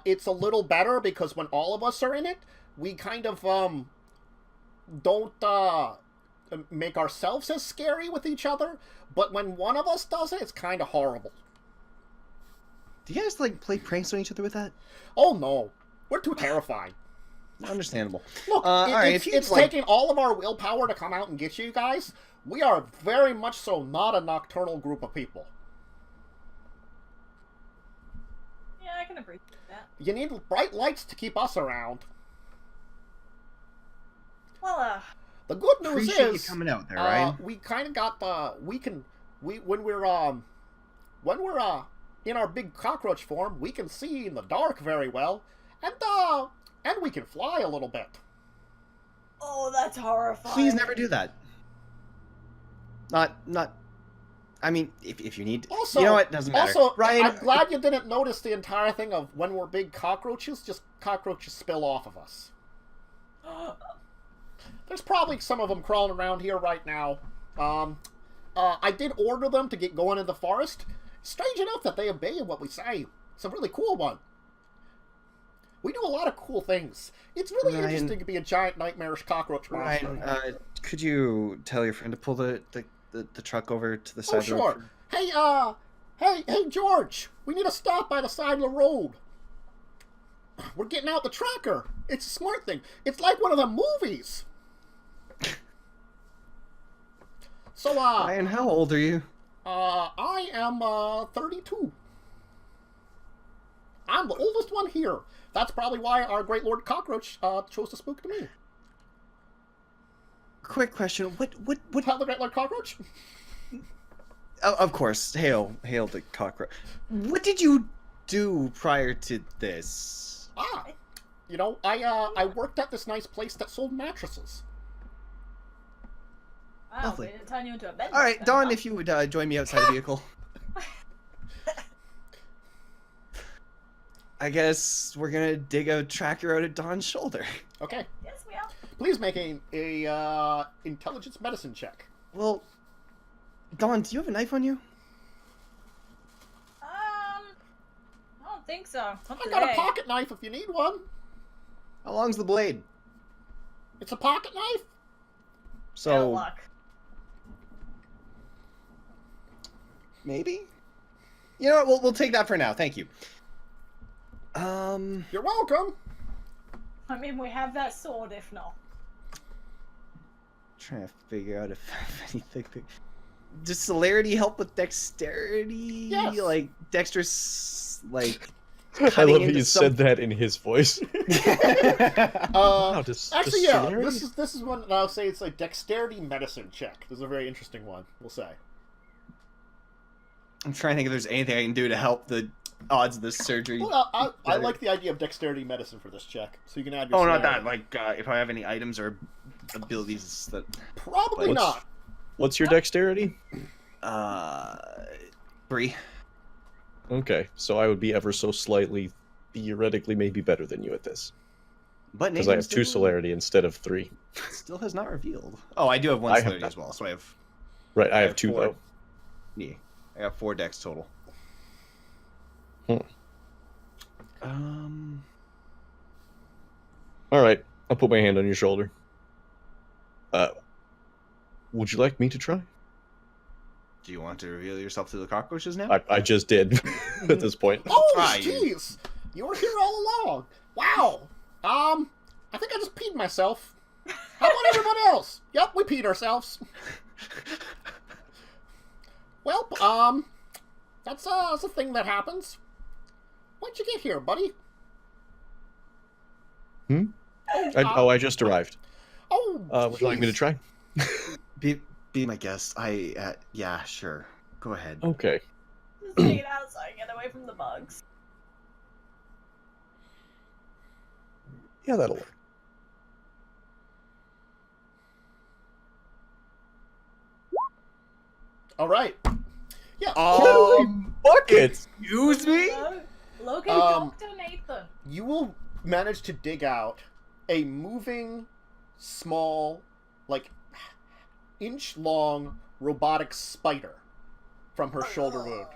it's a little better because when all of us are in it, we kind of don't make ourselves as scary with each other. But when one of us does it, it's kind of horrible. Do you guys like play pranks on each other with that? Oh no, we're too terrifying. Understandable. Look, alright, it's taking all of our willpower to come out and get you guys. We are very much so not a nocturnal group of people. Yeah, I can appreciate that. You need bright lights to keep us around. Well, the good news appreciate is you coming out there, Ryan. we kind of got when we're in our big cockroach form, we can see in the dark very well, and we can fly a little bit. oh, that's horrifying. Please never do that. Not. I mean, if you need, Also, you know what? Doesn't matter. Also, Ryan, I'm glad you didn't notice the entire thing of when we're big cockroaches, just cockroaches spill off of us. There's probably some of them crawling around here right now. I did order them to get going in the forest. Strange enough that they obey what we say. It's a really cool one. We do a lot of cool things. It's really Ryan, interesting to be a giant nightmarish cockroach monster. Ryan, could you tell your friend to pull the truck over to the side Oh, of the road? sure. Hey, George. We need to stop by the side of the road. We're getting out the tracker. It's a smart thing. It's like one of the movies. So, Ryan, how old are you? I am, 32. I'm the oldest one here. That's probably why our great Lord Cockroach, chose to spook to me. Quick question. What? Tell the great Lord Cockroach? Oh, of course. Hail the cockroach. What did you do prior to this? I worked at this nice place that sold mattresses. Wow, Lovely. we didn't turn you into a bed. All right, monster, Dawn, huh? if you would join me outside the vehicle. I guess we're gonna dig a tracker out at Dawn's shoulder. Okay. Yes, we are. Please make a intelligence medicine check. Well, Dawn, do you have a knife on you? I don't think so. Not I got a today. pocket knife if you need one. How long's the blade? It's a pocket knife? Good So luck. maybe. You know what? We'll take that for now. Thank you. You're welcome. I mean, we have that sword, if not. Trying to figure out if anything. Does celerity help with dexterity? Yes. Like dexterous, like. I cutting love that into you some- said that in his voice. Actually, yeah, celerity? this is one I'll say it's a dexterity medicine check. This is a very interesting one, we'll say. I'm trying to think if there's anything I can do to help the odds of this surgery. Well, I better. like the idea of dexterity medicine for this check, so you can add your Oh, not celerity. that. Like, if I have any items or abilities that. Probably What's- not. What's your dexterity? 3. Okay, so I would be ever so slightly, theoretically, maybe better than you at this. But Because I have 2 still- celerity instead of 3. Still has not revealed. Oh, I do have 1 I have celerity not. as well, so I have Right, I have 2 4. though. Yeah, I got 4 decks total. Hmm. All right, I'll put my hand on your shoulder. Would you like me to try? Do you want to reveal yourself to the cockroaches now? I just did at this point. Oh, Try you. jeez! You were here all along. Wow. I think I just peed myself. How about everybody else? Yep, we peed ourselves. Well, that's a thing that happens. When'd you get here, buddy? Hmm? I just arrived. Oh, would you like me to try? Be my guest. Yeah, sure. Go ahead. Okay. Just take it outside, get away from the bugs. Yeah, that'll work. all right. Yeah. Buckets! Excuse me? Look at Dr. Nathan. You will manage to dig out a moving, small, like inch-long robotic spider from her shoulder wound.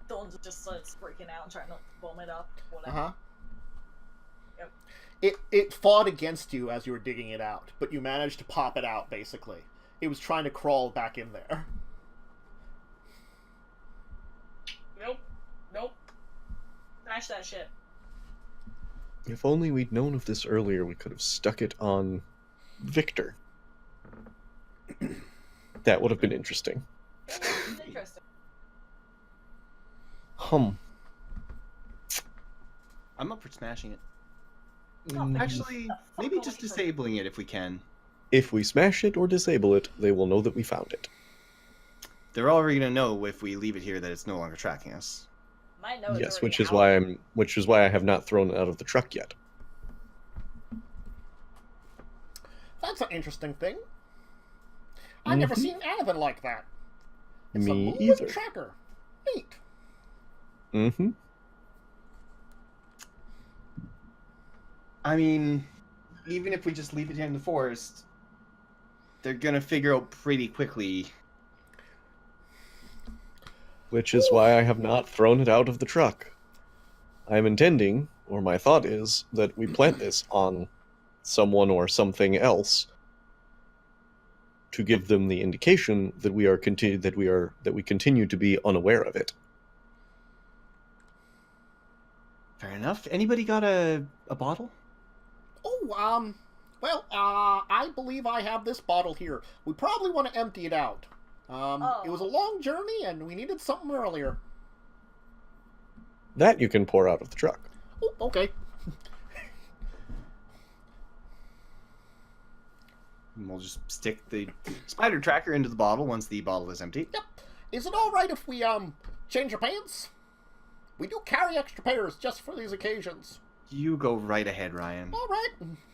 Dawn just starts freaking out and trying not to vomit up. Whatever. Uh-huh. Yep. It fought against you as you were digging it out, but you managed to pop it out, basically. It was trying to crawl back in there. Nope. Smash that shit. If only we'd known of this earlier, we could have stuck it on Victor. That would have been interesting. Interesting. I'm up for smashing it. Oh, Actually, maybe just disabling it if we can. If we smash it or disable it, they will know that we found it. They're already gonna know if we leave it here that it's no longer tracking us. Might know it's Yes, already which is why I have not thrown it out of the truck yet. That's an interesting thing. I've never seen anything like that. It's a Me moving either. tracker. Neat. Mm-hmm. I mean, even if we just leave it here in the forest, they're gonna figure out pretty quickly. Which is why I have not thrown it out of the truck. I am intending, or my thought is, that we plant this on someone or something else to give them the indication that we continue to be unaware of it. Fair enough. Anybody got a bottle? Oh, well, I believe I have this bottle here. We probably want to empty it out. It was a long journey, and we needed something earlier. That you can pour out of the truck. Oh, okay. And we'll just stick the spider tracker into the bottle once the bottle is empty. Yep. Is it all right if we, change our pants? We do carry extra pairs just for these occasions. You go right ahead, Ryan. All right.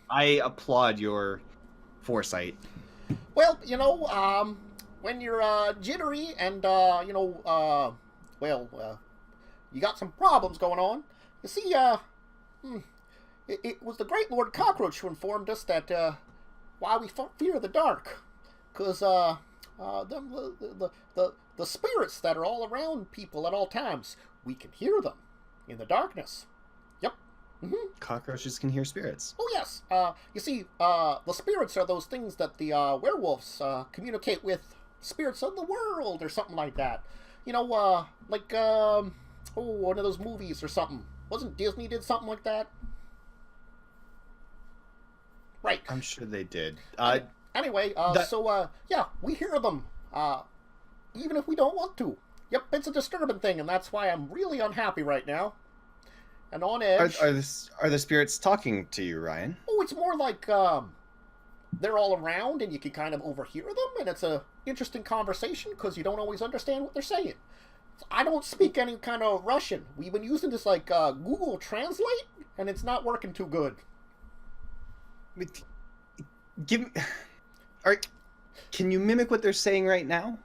I applaud your foresight. Well, when you're, jittery and, you got some problems going on. You see, it was the great Lord Cockroach who informed us that, why we fear the dark. 'Cause, the spirits that are all around people at all times, we can hear them in the darkness. Yep. Mm-hmm. Cockroaches can hear spirits. Oh, yes. You see, the spirits are those things that the, werewolves, communicate with spirits of the world or something like that. One of those movies or something. Wasn't Disney did something like that? Right. I'm sure they did. Anyway, we hear them, even if we don't want to. Yep, it's a disturbing thing, and that's why I'm really unhappy right now. And on edge. Are the spirits talking to you, Ryan? Oh, it's more like, they're all around, and you can kind of overhear them, and it's a interesting conversation, because you don't always understand what they're saying. I don't speak any kind of Russian. We've been using this, Google Translate, and it's not working too good. Can you mimic what they're saying right now?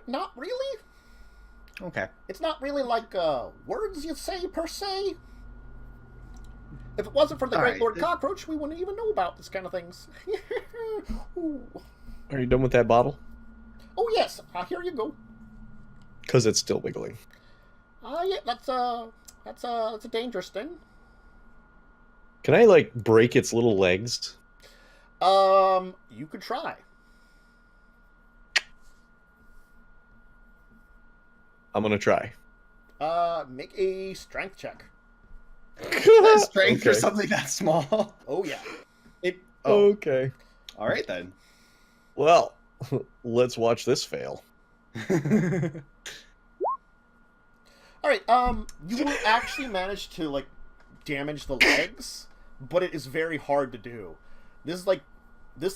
Not really. Okay. It's not really like, words you say, per se. If it wasn't for the Great Lord Cockroach, we wouldn't even know about this kind of things. Ooh. Are you done with that bottle? Oh yes, here you go. Because it's still wiggling. Yeah, that's a dangerous thing. Can I, like, break its little legs? You could try. I'm gonna try. Make a strength check. Strength for Okay. something that small. Oh yeah. Okay. All right then. Well, let's watch this fail. All right. You will actually manage to like damage the legs, but it is very hard to do. This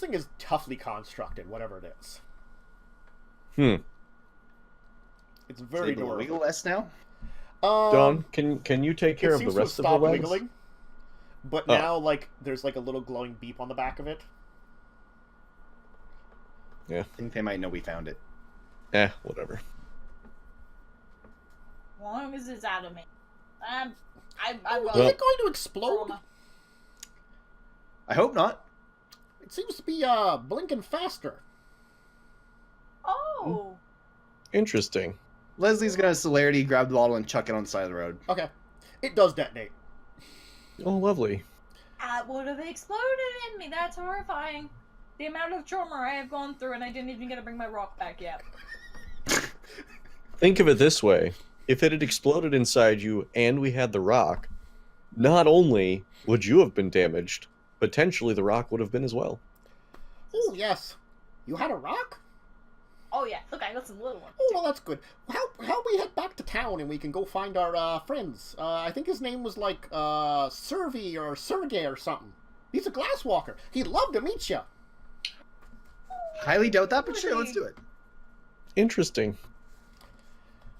thing is toughly constructed, whatever it is. It's very Wiggle durable. less now. Don, can you take care It of the seems to have rest of the stopped legs? wiggling, but Oh. now like there's like a little glowing beep on the back of it. I think they might know we found it. Whatever. As long as it's out of me. I Oh, will. is Well- it going to explode? I hope not. It seems to be blinking faster. Oh. Interesting. Leslie's gonna celerity, grab the bottle, and chuck it on the side of the road. Okay, it does detonate. Oh, lovely. That would have exploded in me. That's horrifying. The amount of trauma I have gone through, and I didn't even get to bring my rock back yet. Think of it this way. If it had exploded inside you and we had the rock, not only would you have been damaged, potentially the rock would have been as well. Oh yes, you had a rock. Oh yeah, look, I got some little ones. Oh well, that's good. How we head back to town and we can go find our friends? I think his name was like Servey or Sergey or something. He's a glasswalker. He'd love to meet you. Highly doubt that, but sure, let's do it. Interesting.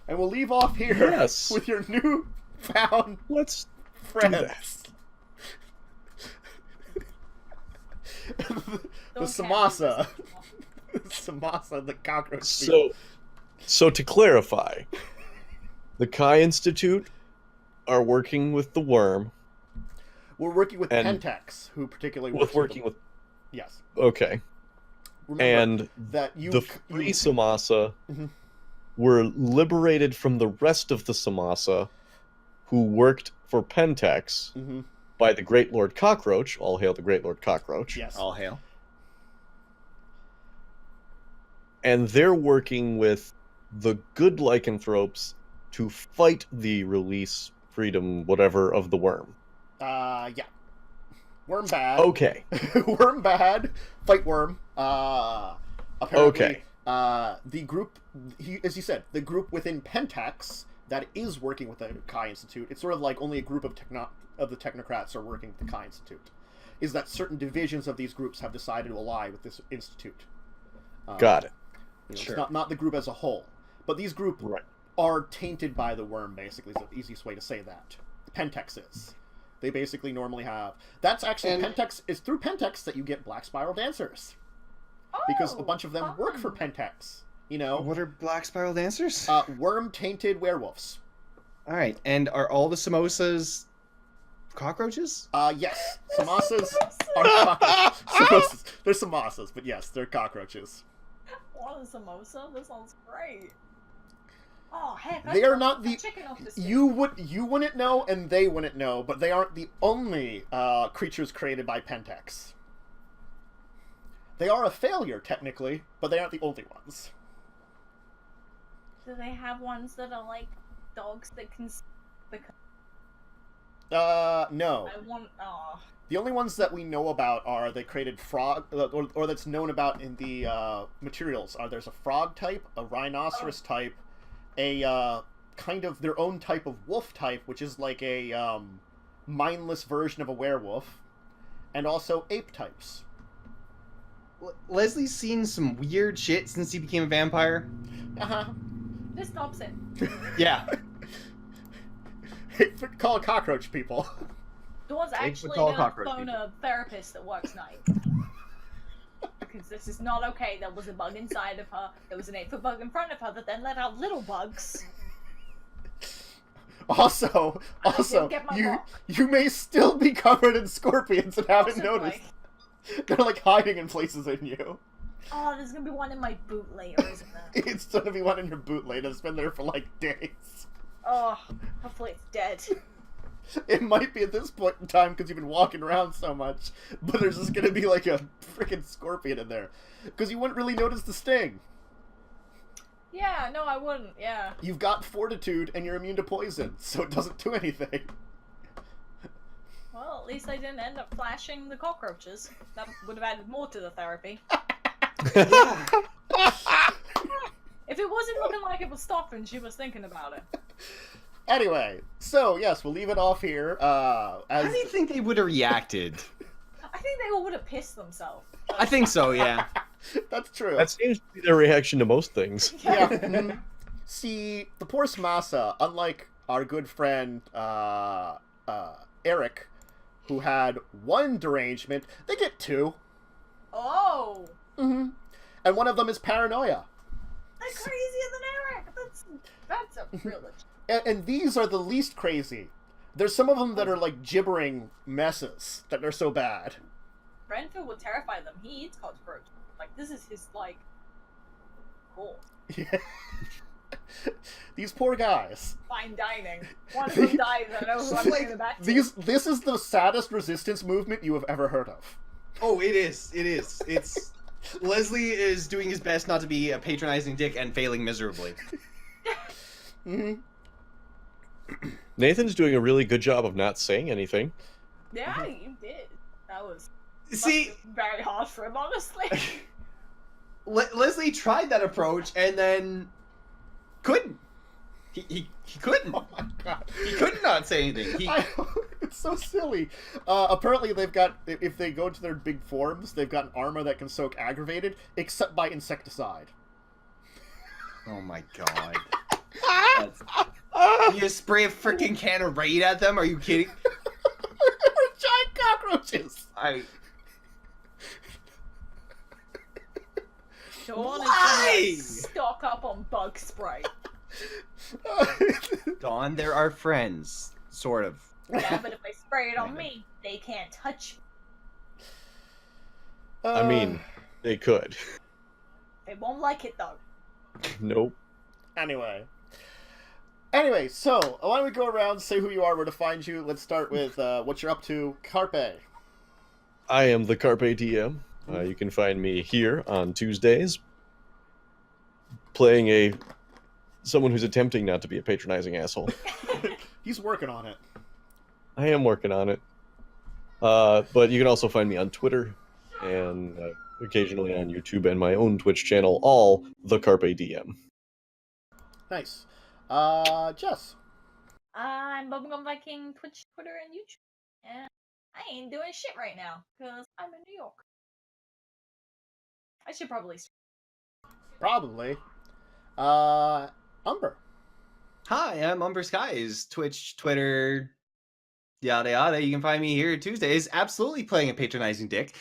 And we'll leave off here Yes. with your new found Let's friends. the Don't Samasa. count Samasa, the cockroach. So to clarify, the Kai Institute are working with the worm. We're working with And- Pentex, who particularly With works working with Yes. okay, Remember and that you the free Samasa Mhm. were liberated from the rest of the Samasa, who worked for Pentex hmm by the Great Lord Cockroach. All hail the Great Lord Cockroach. Yes. All hail. And they're working with the good lycanthropes to fight the release, freedom, whatever of the worm. Yeah. Worm bad. Okay. Worm bad. Fight worm. Apparently, Okay. The group, as you said, the group within Pentex that is working with the Kai Institute, it's sort of like only a group of the technocrats are working with the Kai Institute, is that certain divisions of these groups have decided to ally with this institute. Got it. Sure. It's not the group as a whole. But these groups Right. are tainted by the worm, basically, is the easiest way to say that. Pentex is. They basically normally have... That's actually... And- Pentex is through Pentex that you get Black Spiral Dancers. Because a Oh, bunch of them work for fun. Pentex. You know? What are Black Spiral Dancers? Worm-tainted werewolves. All right, and are all the samosas cockroaches? Yes. Samasas are cockroaches. Samosas. They're samasas, but yes, they're cockroaches. Want a samosa? This sounds great. Oh heck! They are not the... chicken off the stick. You wouldn't know, and they wouldn't know, but they aren't the only creatures created by Pentex. They are a failure, technically, but they aren't the only ones. Do they have ones that are like dogs that can? No. I want. Oh. The only ones that we know about are they created frog, or that's known about in the materials. There's a frog type, a rhinoceros type, a kind of their own type of wolf type, which is like a mindless version of a werewolf, and also ape types. Leslie's seen some weird shit since he became a vampire. Uh-huh. This stops it. Yeah. Call cockroach people. Dawn's actually call gonna cockroach phone people. a therapist that works night. Because this is not okay. There was a bug inside of her. There was an 8-foot bug in front of her that then let out little bugs. Also, didn't get my rock. you may still be covered in scorpions and haven't Possibly. noticed. They're like hiding in places in you. Oh, there's gonna be one in my boot later, isn't there? It's gonna be one in your boot later. It's been there for like days. Oh, hopefully it's dead. It might be at this point in time because you've been walking around so much, but there's just gonna be like a freaking scorpion in there. Because you wouldn't really notice the sting. Yeah, no, I wouldn't, yeah. You've got fortitude and you're immune to poison, so it doesn't do anything. Well, at least I didn't end up flashing the cockroaches. That would have added more to the therapy. If it wasn't looking like it was stopping, she was thinking about it. Anyway, so yes, we'll leave it off here. How do you think they would have reacted? I think they all would have pissed themselves. I think so, yeah. That's true. That seems to be their reaction to most things. Yeah. See, the poor Smasa, unlike our good friend Eric, who had one derangement, they get two. Oh! Mm-hmm. And one of them is paranoia. They're crazier than Eric! That's a privilege. And these are the least crazy. There's some of them that are like gibbering messes that are so bad. Renfield would terrify them. He eats cockroaches. Like, this is his, like, goal. Yeah. These poor guys. Fine dining. One of them dies, I know who I'm Like, bringing it back to. This is the saddest resistance movement you have ever heard of. Oh, it is. It is. It's... Leslie is doing his best not to be a patronizing dick and failing miserably. Mm-hmm. Nathan's doing a really good job of not saying anything. Yeah, you did. That was See, very hard for him, honestly. Leslie tried that approach and then couldn't. He couldn't. Oh my god. He could not say anything. It's so silly. Apparently they've got, if they go to their big forms, they've got an armor that can soak aggravated, except by insecticide. Oh my god. You spray a freaking can of Raid at them? Are you kidding? Giant cockroaches! Dawn is Why? gonna stock up on bug spray. Dawn, they're our friends. Sort of. Yeah, but if they spray it on me, they can't touch me. I mean, they could. They won't like it, though. Nope. Anyway, so why don't we go around, say who you are, where to find you. Let's start with what you're up to. Carpe. I am the CarpeDM. You can find me here on Tuesdays, playing someone who's attempting not to be a patronizing asshole. He's working on it. I am working on it. But you can also find me on Twitter and occasionally on YouTube and my own Twitch channel, all the CarpeDM. Nice. Jess. I'm Bubblegum Viking, Twitch, Twitter, and YouTube. And I ain't doing shit right now, because I'm in New York. I should probably... Probably. Umber. Hi, I'm Umber Skies. Twitch, Twitter, yada yada. You can find me here Tuesdays, absolutely playing a patronizing dick.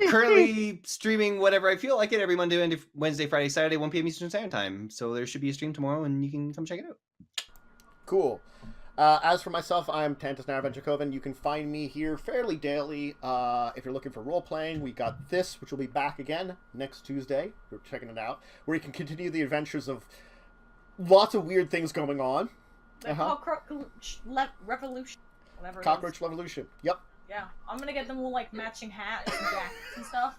Currently streaming whatever I feel like it every Monday, Wednesday, Friday, Saturday, 1 p.m. Eastern Standard Time. So there should be a stream tomorrow, and you can come check it out. Cool. As for myself, I'm Tantus Dracovin. You can find me here fairly daily. If you're looking for role-playing, we got this, which will be back again next Tuesday. We're checking it out. Where you can continue the adventures of lots of weird things going on. The Cockroach Revolution. Whatever Cockroach Revolution. Yep. Yeah, I'm gonna get them all, like, matching hats and jackets and stuff.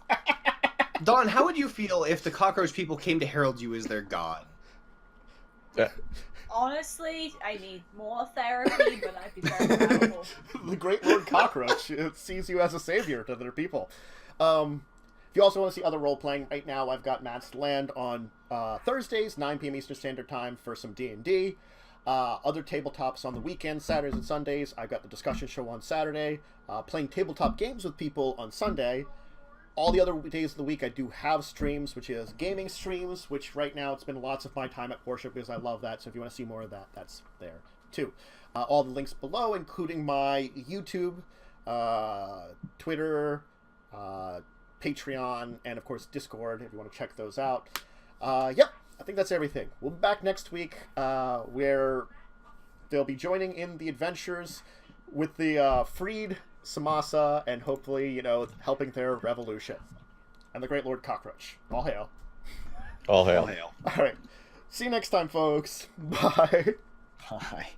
Dawn, how would you feel if the cockroach people came to herald you as their god? Honestly, I need more therapy, but I'd be very powerful. The Great Lord Cockroach sees you as a savior to their people. If you also want to see other role-playing, right now I've got Matt's Land on Thursdays, 9 p.m. Eastern Standard Time for some D&D. Other tabletops on the weekends, Saturdays and Sundays. I've got the discussion show on Saturday. Playing tabletop games with people on Sunday. All the other days of the week I do have streams, which is gaming streams, which right now it's been lots of my time at Worship because I love that. So if you want to see more of that, that's there too. All the links below, including my YouTube, Twitter, Patreon, and of course Discord if you want to check those out. Yep, I think that's everything. We'll be back next week where they'll be joining in the adventures with the freed Samasa, and hopefully, you know, helping their revolution. And the Great Lord Cockroach. All hail. All hail. All hail. All right. See you next time, folks. Bye. Bye.